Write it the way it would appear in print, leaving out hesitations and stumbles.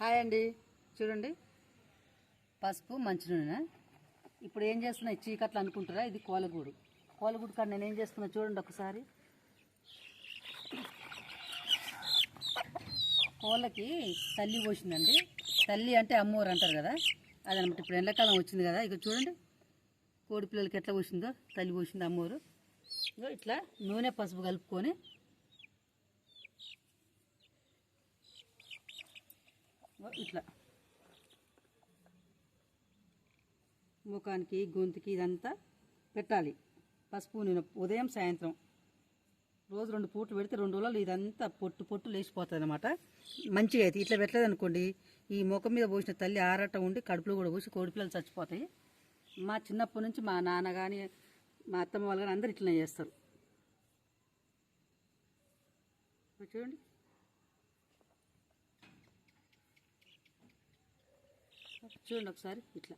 Hi అండి, చూడండి పసుపు మంచి నూనె. ఇప్పుడు ఏం చేస్తున్నా చీకట్లు అనుకుంటారా, ఇది కోలగూడు. కోలగూడు కాడ నేను ఏం చేస్తున్నా చూడండి ఒకసారి. కోళ్ళకి తల్లి పోసిందండి. తల్లి అంటే అమ్మవారు అంటారు కదా, అదనమాట. ఇప్పుడు ఎండాకాలం వచ్చింది కదా, ఇక చూడండి కోడి పిల్లలకి ఎట్లా పోసిందో, తల్లి పోసింది అమ్మవారు. ఇట్లా నూనె పసుపు కలుపుకొని ఇట్లా ముఖానికి గొంతుకి ఇదంతా పెట్టాలి. పసుపు నూనె ఉదయం సాయంత్రం రోజు 2 పూటలు పెడితే 2 రోజులు ఇదంతా పొట్టు పొట్టు లేచిపోతుంది అనమాట. మంచిగా అయితే ఇట్లా పెట్టలేదు అనుకోండి, ఈ ముఖం మీద పోసిన తల్లి ఆరాట ఉండి కడుపులో కూడా పోసి కోడి పిల్లలు చచ్చిపోతాయి. మా చిన్నప్పటి నుంచి మా నాన్న కానీ మా అత్తమ్మ వాళ్ళు కానీ అందరు ఇట్లనే చేస్తారు. చూడండి చూడండి ఒకసారి ఇట్లా.